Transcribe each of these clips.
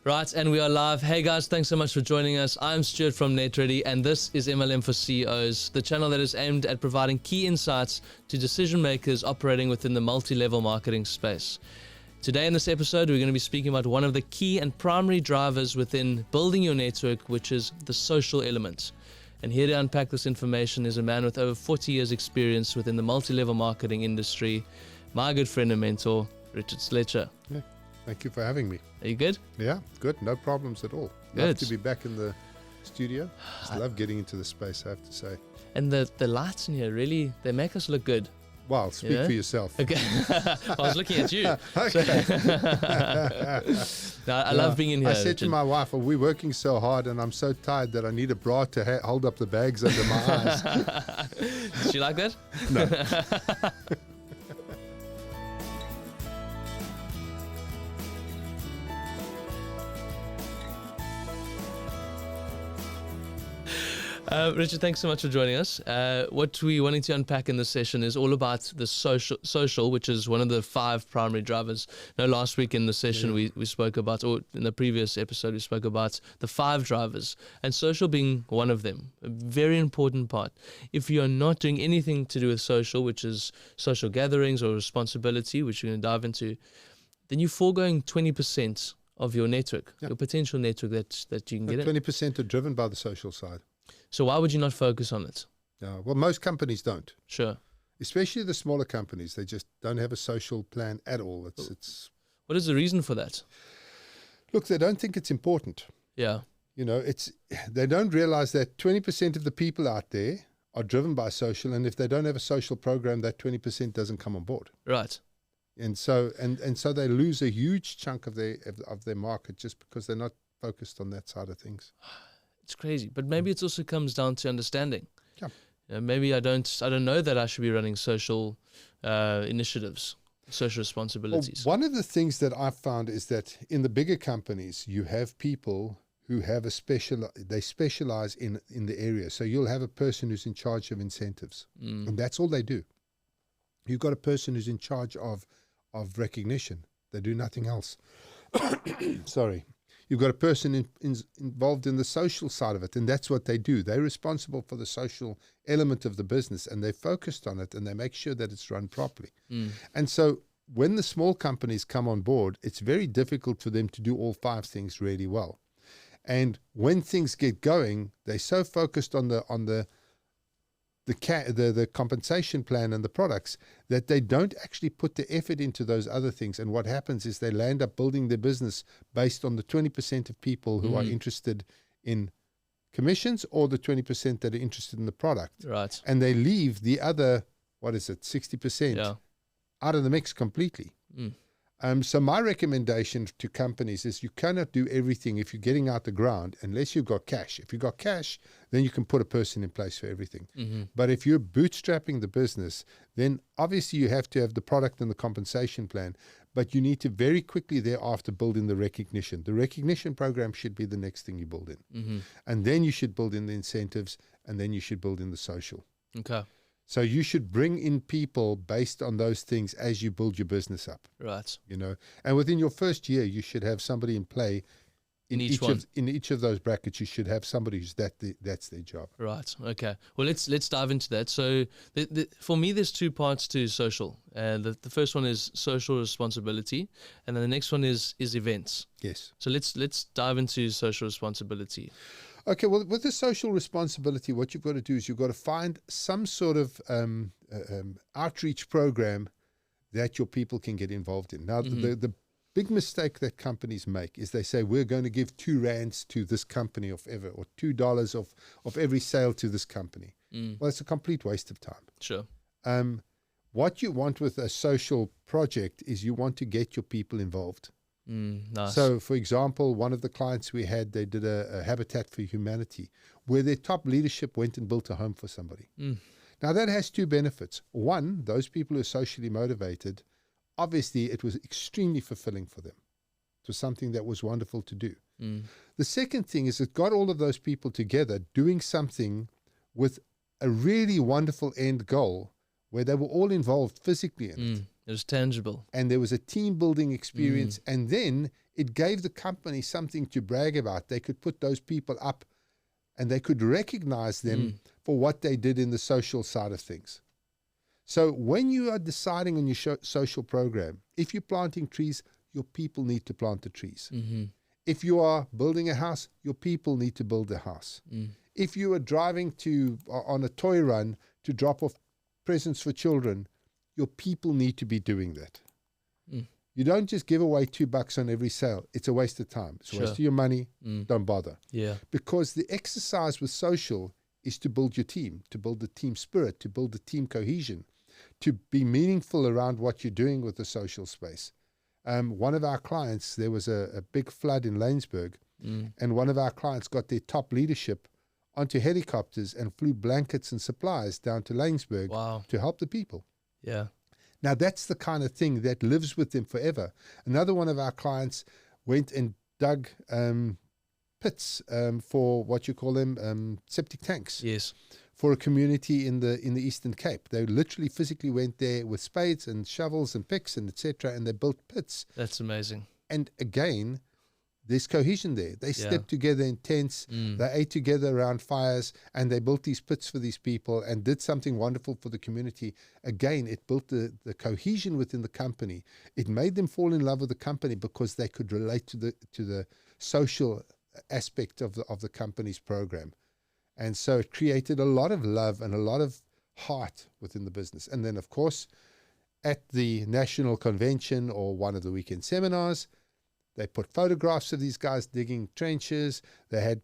Right, and we are live. Hey guys, thanks so much for joining us. I'm Stuart from NetReady, and this is MLM for CEOs, the channel that is aimed at providing key insights to decision makers operating within the multi-level marketing space. Today in this episode, we're going to be speaking about one of the key and primary drivers within building your network, which is the social element. And here to unpack this information is a man with over 40 years experience within the multi-level marketing industry, my good friend and mentor, Richard Sletcher. Yeah. Thank you for having me. Are you good? Yeah, good. No problems at all. Good. Love to be back in the studio. Just love getting into the space, I have to say. And the lights in here, really, they make us look good. Well, speak for yourself. Okay. I was looking at you. Okay. No, I love being in here. I said Richard. to my wife, we're working so hard and I'm so tired that I need a bra to hold up the bags under my eyes. Did you like that? No. Richard, thanks so much for joining us. What we're wanting to unpack in this session is all about the social, which is one of the 5 primary drivers. Now, last week in the session, we spoke about, or in the previous episode, we spoke about the 5 drivers, and social being one of them, a very important part. If you're not doing anything to do with social, which is social gatherings or responsibility, which we're going to dive into, then you're foregoing 20% of your network, your potential network that you can get in. 20% are driven by the social side. So why would you not focus on it? Well, most companies don't. Sure. Especially the smaller companies. They just don't have a social plan at all. It's. What is the reason for that? Look, they don't think it's important. Yeah. You know, they don't realize that 20% of the people out there are driven by social, and if they don't have a social program, that 20% doesn't come on board. Right. And so they lose a huge chunk of their market just because they're not focused on that side of things. It's crazy, but maybe it also comes down to understanding. Yeah. Maybe I don't know that I should be running social initiatives, social responsibilities. Well, one of the things that I've found is that in the bigger companies, you have people who have they specialize in the area. So you'll have a person who's in charge of incentives, and that's all they do. You've got a person who's in charge of recognition. They do nothing else. Sorry. You've got a person involved in the social side of it, and that's what they do. They're responsible for the social element of the business, and they're focused on it, and they make sure that it's run properly. And so when the small companies come on board, it's very difficult for them to do all 5 things really well. And when things get going, they're so focused on the compensation plan and the products that they don't actually put the effort into those other things. And what happens is they land up building their business based on the 20% of people who are interested in commissions or the 20% that are interested in the product. Right. And they leave the other, 60% out of the mix completely. So my recommendation to companies is you cannot do everything if you're getting out the ground unless you've got cash. If you've got cash, then you can put a person in place for everything. But if you're bootstrapping the business, then obviously you have to have the product and the compensation plan, but you need to very quickly thereafter build in the recognition. The recognition program should be the next thing you build in. And then you should build in the incentives, and then you should build in the social. Okay. So you should bring in people based on those things as you build your business up. Right. You know, and within your first year, you should have somebody in play in each of those brackets. You should have somebody who's that's their job. Right. Okay. Well, let's dive into that. So, for me, there's 2 parts to social. The first one is social responsibility, and then the next one is events. Yes. So let's dive into social responsibility. Okay, well, with the social responsibility, what you've got to do is you've got to find some sort of outreach program that your people can get involved in. Now, the big mistake that companies make is they say, we're going to give 2 rands to this company or $2 of every sale to this company. Well, it's a complete waste of time. Sure. What you want with a social project is you want to get your people involved. Nice. So, for example, one of the clients we had, they did a Habitat for Humanity where their top leadership went and built a home for somebody. Now, that has 2 benefits. One, those people who are socially motivated, obviously it was extremely fulfilling for them. It was something that was wonderful to do. The second thing is it got all of those people together doing something with a really wonderful end goal where they were all involved physically in it. It was tangible. And there was a team building experience. And then it gave the company something to brag about. They could put those people up and they could recognize them for what they did in the social side of things. So when you are deciding on your social program, if you're planting trees, your people need to plant the trees. If you are building a house, your people need to build a house. If you are driving on a toy run to drop off presents for children, your people need to be doing that. You don't just give away $2 on every sale. It's a waste of time. It's a waste of your money. Don't bother. Yeah. Because the exercise with social is to build your team, to build the team spirit, to build the team cohesion, to be meaningful around what you're doing with the social space. One of our clients, there was a big flood in Lanesburg, and one of our clients got their top leadership onto helicopters and flew blankets and supplies down to Lanesburg to help the people. Yeah. Now, that's the kind of thing that lives with them forever. Another one of our clients went and dug pits for what you call them, septic tanks. Yes. For a community in the Eastern Cape. They literally physically went there with spades and shovels and picks and etc. and they built pits. That's amazing. And again, there's cohesion there. They stepped together in tents, they ate together around fires, and they built these pits for these people and did something wonderful for the community. Again, it built the cohesion within the company. It made them fall in love with the company because they could relate to the social aspect of the company's program. And so it created a lot of love and a lot of heart within the business. And then, of course, at the national convention or one of the weekend seminars, they put photographs of these guys digging trenches. They had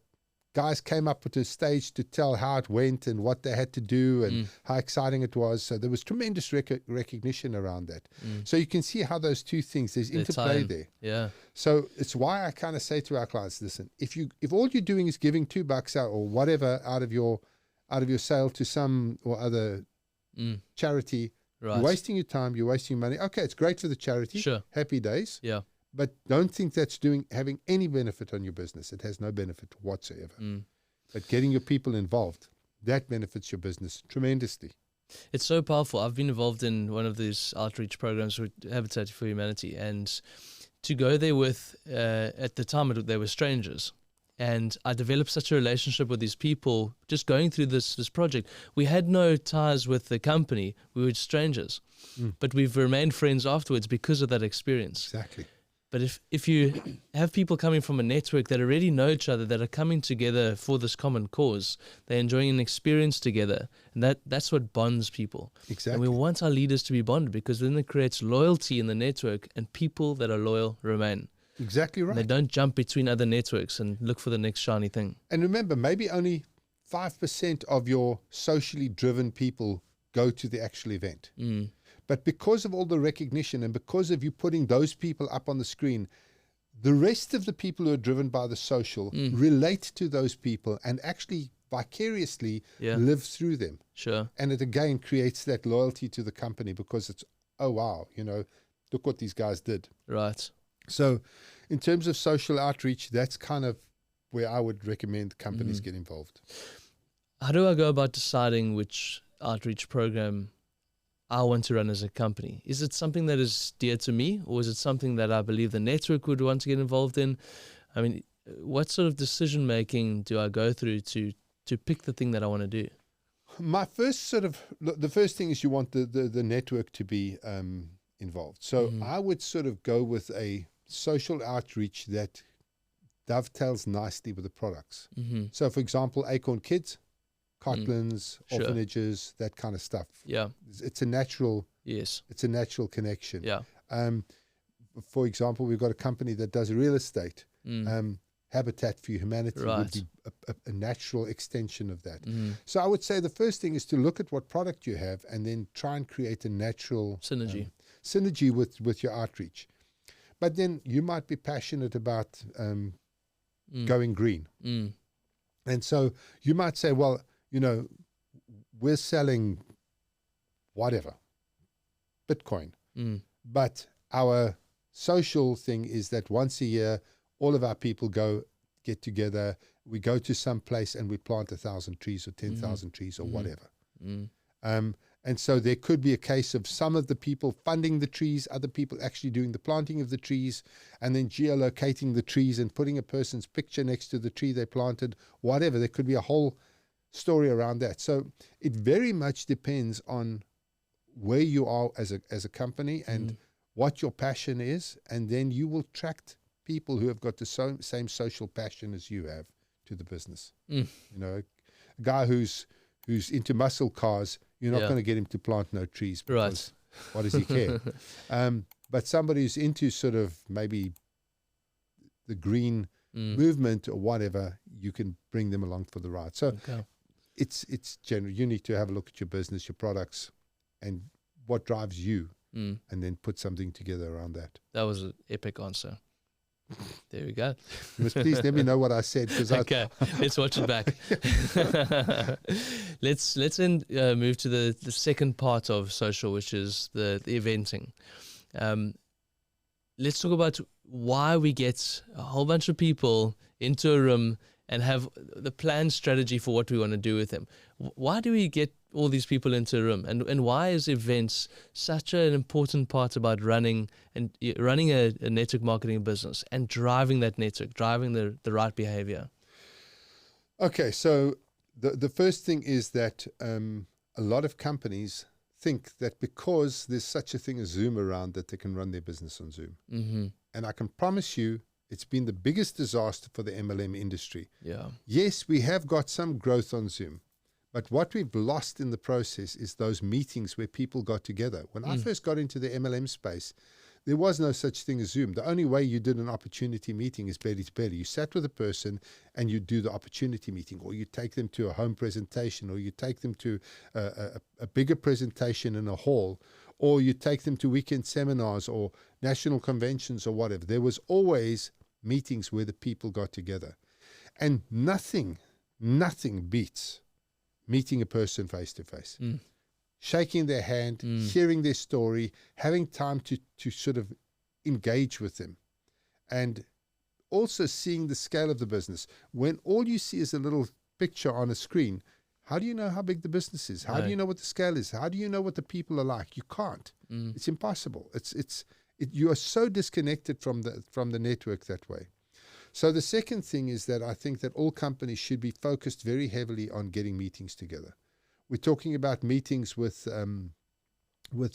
guys came up to the stage to tell how it went and what they had to do and how exciting it was. So there was tremendous recognition around that. So you can see how those two things, there's interplay there. Yeah. So it's why I kind of say to our clients, listen, if all you're doing is giving $2 out or whatever out of your sale to some or other charity, you're wasting your time, you're wasting money. Okay, it's great for the charity. Sure. Happy days. Yeah. But don't think that's having any benefit on your business. It has no benefit whatsoever. But getting your people involved, that benefits your business tremendously. It's so powerful. I've been involved in one of these outreach programs with Habitat for Humanity, and to go there with, at the time, they were strangers. And I developed such a relationship with these people just going through this project. We had no ties with the company. We were strangers. But we've remained friends afterwards because of that experience. Exactly. But if you have people coming from a network that already know each other, that are coming together for this common cause, they're enjoying an experience together, and that's what bonds people. Exactly. And we want our leaders to be bonded, because then it creates loyalty in the network, and people that are loyal remain. Exactly right. And they don't jump between other networks and look for the next shiny thing. And remember, maybe only 5% of your socially driven people go to the actual event. But because of all the recognition and because of you putting those people up on the screen, the rest of the people who are driven by the social relate to those people and actually vicariously live through them. Sure. And it again creates that loyalty to the company because it's, oh, wow, look what these guys did. Right. So in terms of social outreach, that's kind of where I would recommend companies get involved. How do I go about deciding which outreach program I want to run as a company? Is it something that is dear to me, or is it something that I believe the network would want to get involved in? I mean, what sort of decision making do I go through to pick the thing that I want to do? My first the first thing is you want the network to be involved. So I would sort of go with a social outreach that dovetails nicely with the products. So for example, Acorn Kids, Cotlands, orphanages, that kind of stuff. Yeah. It's a natural connection. Yeah. For example, we've got a company that does real estate. Habitat for Humanity would be a natural extension of that. So I would say the first thing is to look at what product you have and then try and create a natural synergy with your outreach. But then you might be passionate about going green. And so you might say, well, we're selling whatever, Bitcoin. But our social thing is that once a year, all of our people get together, we go to some place and we plant 1,000 trees or 10,000 trees or whatever. And so there could be a case of some of the people funding the trees, other people actually doing the planting of the trees, and then geolocating the trees and putting a person's picture next to the tree they planted, whatever. There could be a whole story around that. So it very much depends on where you are as a company and what your passion is, and then you will attract people who have got the same social passion as you have to the business. You know, a guy who's into muscle cars, you're not going to get him to plant no trees because what does he care? But somebody who's into sort of maybe the green movement or whatever, you can bring them along for the ride. So it's general. You need to have a look at your business, your products, and what drives you, and then put something together around that. That was an epic answer. There we go. You must please let me know what I said. Okay, let's watch it back. Let's then move to the second part of social, which is the eventing. Let's talk about why we get a whole bunch of people into a room and have the planned strategy for what we want to do with them. Why do we get all these people into a room, and why is events such an important part about running a network marketing business and driving that network, driving the right behavior? Okay, so the first thing is that a lot of companies think that because there's such a thing as Zoom around, that they can run their business on Zoom. And I can promise you, it's been the biggest disaster for the MLM industry. Yes, we have got some growth on Zoom, but what we've lost in the process is those meetings where people got together. When I first got into the MLM space, there was no such thing as Zoom. The only way you did an opportunity meeting is belly to belly. You sat with a person and you do the opportunity meeting, or you take them to a home presentation, or you take them to a bigger presentation in a hall, or you take them to weekend seminars or national conventions or whatever. There was always meetings where the people got together. And nothing beats meeting a person face to face, shaking their hand, hearing their story, having time to sort of engage with them, and also seeing the scale of the business. When all you see is a little picture on a screen, how do you know how big the business is? How do you know what the scale is? How do you know what the people are like? You can't. It's impossible. You are so disconnected from the network that way. So the second thing is that I think that all companies should be focused very heavily on getting meetings together. We're talking about meetings with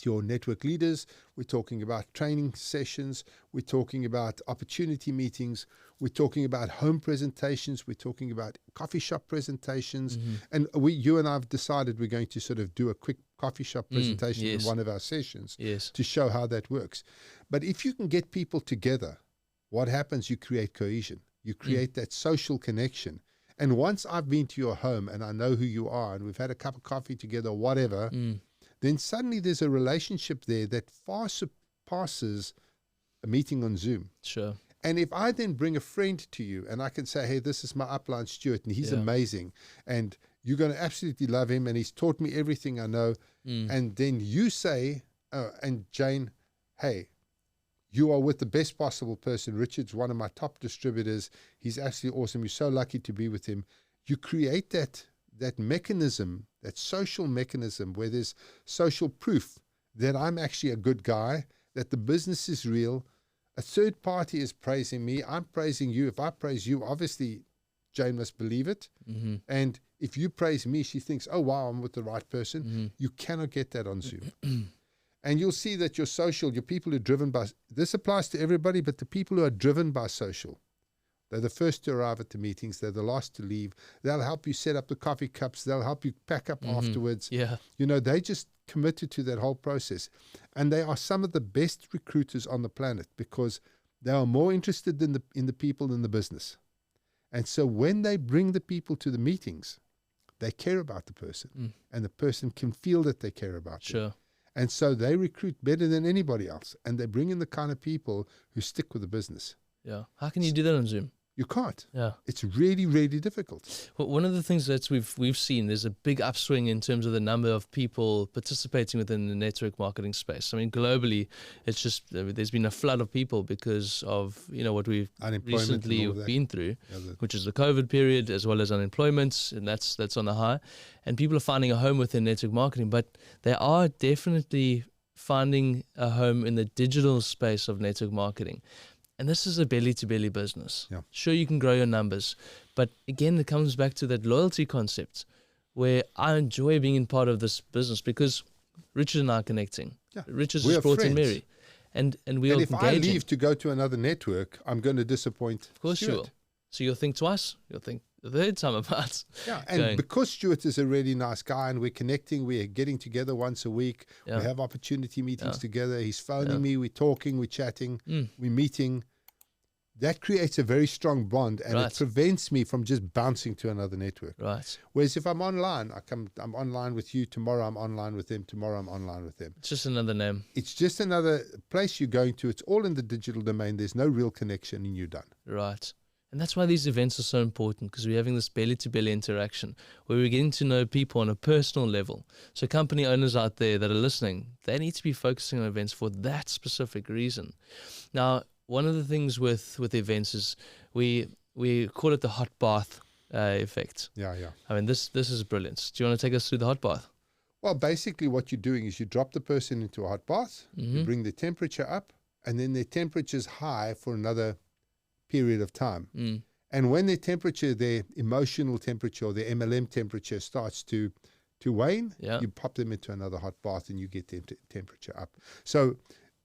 your network leaders. We're talking about training sessions. We're talking about opportunity meetings. We're talking about home presentations. We're talking about coffee shop presentations. And you and I have decided we're going to sort of do a quick coffee shop presentation in one of our sessions to show how that works. But if you can get people together, what happens? You create cohesion. You create that social connection. And once I've been to your home and I know who you are and we've had a cup of coffee together, whatever, then suddenly there's a relationship there that far surpasses a meeting on Zoom. Sure. And if I then bring a friend to you and I can say, hey, this is my upline Stuart and he's amazing and you're going to absolutely love him and he's taught me everything I know. And then you say, oh, and Jane, hey, you are with the best possible person. Richard's one of my top distributors. He's absolutely awesome. You're so lucky to be with him. You create that mechanism, that social mechanism where there's social proof that I'm actually a good guy, that the business is real. A third party is praising me. I'm praising you. If I praise you, obviously Jane must believe it. And if you praise me, she thinks, oh, wow, I'm with the right person. You cannot get that on Zoom. And you'll see that your people who are driven by, this applies to everybody, but the people who are driven by social, they're the first to arrive at the meetings. They're the last to leave. They'll help you set up the coffee cups. They'll help you pack up afterwards. They just committed to that whole process. And they are some of the best recruiters on the planet because they are more interested in the people than the business. And so when they bring the people to the meetings, they care about the person. And the person can feel that they care about them. And so they recruit better than anybody else. And they bring in the kind of people who stick with the business. How can you do that on Zoom? You can't. Yeah. It's really, really difficult. Well, one of the things that we've seen, there's a big upswing in terms of the number of people participating within the network marketing space. I mean, globally, it's just there's been a flood of people because of what we've recently been through, which is the COVID period as well as unemployment, and that's on the high. And people are finding a home within network marketing, but they are definitely finding a home in the digital space of network marketing. And this is a belly-to-belly business. Yeah. Sure, you can grow your numbers. But again, it comes back to that loyalty concept where I enjoy being in part of this business because Richard and I are connecting. Yeah. Richard's just brought in Mary. And we are engaging. And if I leave to go to another network, I'm going to disappoint Of course Stuart. you will. So you'll think twice. You'll think the third time about and because Stuart is a really nice guy and we're connecting, we're getting together once a week, we have opportunity meetings together, he's phoning me, we're talking, we're chatting, we're meeting. That creates a very strong bond and it prevents me from just bouncing to another network. Right. Whereas if I'm online, I'm online with you, tomorrow I'm online with them, tomorrow I'm online with them. It's just another name. It's just another place you're going to. It's all in the digital domain. There's no real connection and you're done. Right. And that's why these events are so important, because we're having this belly-to-belly interaction where we're getting to know people on a personal level. So company owners out there that are listening, they need to be focusing on events for that specific reason. Now, one of the things with events is we call it the hot bath effect. Yeah. I mean, this is brilliant. Do you want to take us through the hot bath? Well, basically what you're doing is you drop the person into a hot bath, you bring the temperature up, and then their temperature's high for another period of time. And when their temperature, their emotional temperature or their MLM temperature starts to wane, you pop them into another hot bath and you get their temperature up. So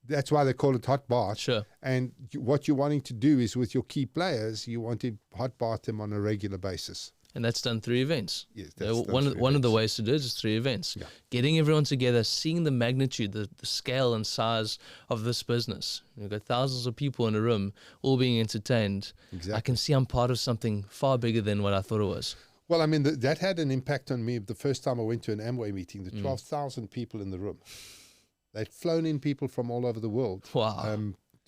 that's why they call it hot bath. Sure. And what you're wanting to do is with your key players, you want to hot bath them on a regular basis. And that's done through events. Yes, that's one of the ways to do it is through events. Yeah. Getting everyone together, seeing the magnitude, the scale and size of this business. You've got thousands of people in a room, all being entertained. Exactly. I can see I'm part of something far bigger than what I thought it was. Well, I mean, that had an impact on me the first time I went to an Amway meeting, the 12,000 people in the room. They'd flown in people from all over the world. Wow.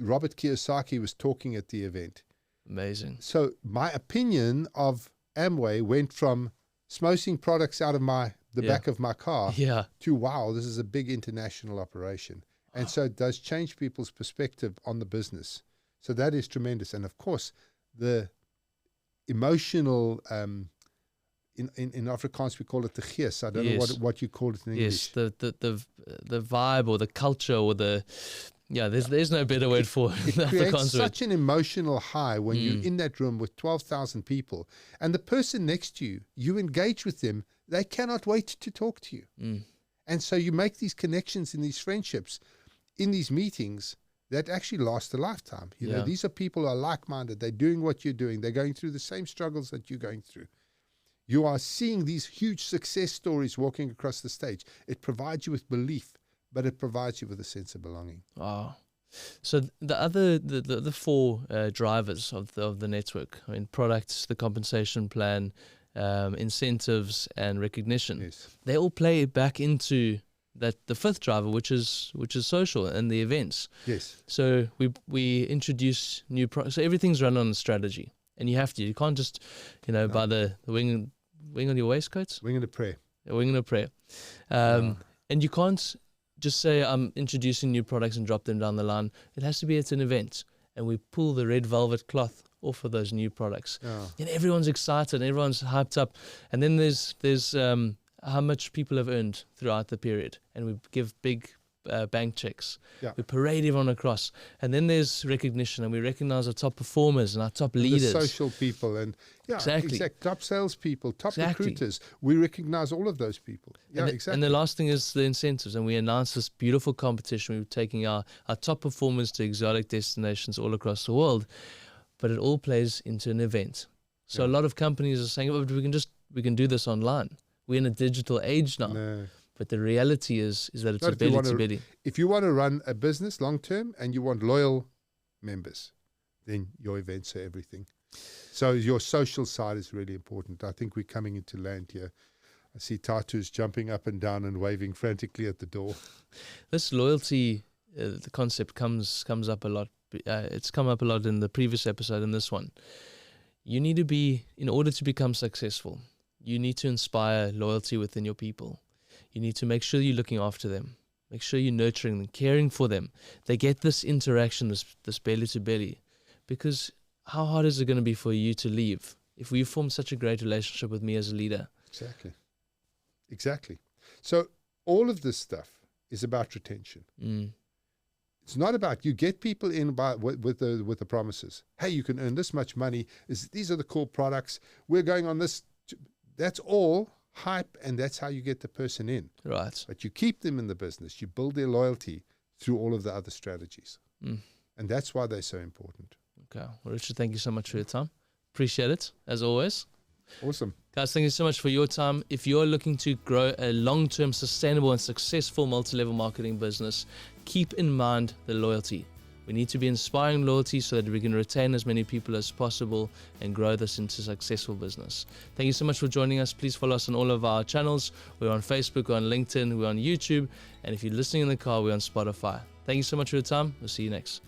Robert Kiyosaki was talking at the event. Amazing. So my opinion of Amway went from smosing products out of the back of my car to, wow, this is a big international operation. And so it does change people's perspective on the business. So that is tremendous. And of course, the emotional, in Afrikaans we call it the gees. I don't know what you call it in English. Yes, the vibe or the culture or there's no better word for it. It creates such an emotional high when you're in that room with 12,000 people and the person next to you, you engage with them, they cannot wait to talk to you. And so you make these connections and these friendships in these meetings that actually last a lifetime. You know, these are people who are like-minded. They're doing what you're doing. They're going through the same struggles that you're going through. You are seeing these huge success stories walking across the stage. It provides you with belief, but it provides you with a sense of belonging. Wow. So the four drivers of the network, I mean, products, the compensation plan, incentives, and recognition. They all play back into the fifth driver, which is social and the events. So we introduce new products. So everything's run on a strategy, and you can't just by the wing on your waistcoats. Wing and a prayer. Wing and a prayer. And you can't just say I'm introducing new products and drop them down the line. It has to be at an event, and we pull the red velvet cloth off of those new products, and everyone's excited, and everyone's hyped up. And then there's how much people have earned throughout the period, and we give big bank checks. We parade everyone across, and then there's recognition, and we recognize our top performers and our top leaders, the social people, and top salespeople, top recruiters. We recognize all of those people. And the last thing is the incentives, and we announce this beautiful competition. We're taking our top performers to exotic destinations all across the world, but it all plays into an event. So a lot of companies are saying, "Oh, we can do this online. We're in a digital age now." No. But the reality is that it's a belly to belly. If you want to run a business long term and you want loyal members, then your events are everything. So your social side is really important. I think we're coming into land here. I see Tatu's jumping up and down and waving frantically at the door. This loyalty, the concept comes up a lot. It's come up a lot in the previous episode and this one. You need to be, in order to become successful, you need to inspire loyalty within your people. You need to make sure you're looking after them. Make sure you're nurturing them, caring for them. They get this interaction, this belly to belly. Because how hard is it going to be for you to leave if we form such a great relationship with me as a leader? Exactly. So all of this stuff is about retention. It's not about, you get people in with the promises. Hey, you can earn this much money. These are the cool products. We're going on this. That's all hype, and that's how you get the person in. Right. But you keep them in the business. You build their loyalty through all of the other strategies. And that's why they're so important. Okay. Well, Richard, thank you so much for your time. Appreciate it, as always. Awesome. Guys, thank you so much for your time. If you're looking to grow a long-term, sustainable, and successful multi-level marketing business, keep in mind the loyalty. We need to be inspiring loyalty so that we can retain as many people as possible and grow this into successful business. Thank you so much for joining us. Please follow us on all of our channels. We're on Facebook, we're on LinkedIn, we're on YouTube. And if you're listening in the car, we're on Spotify. Thank you so much for your time. We'll see you next.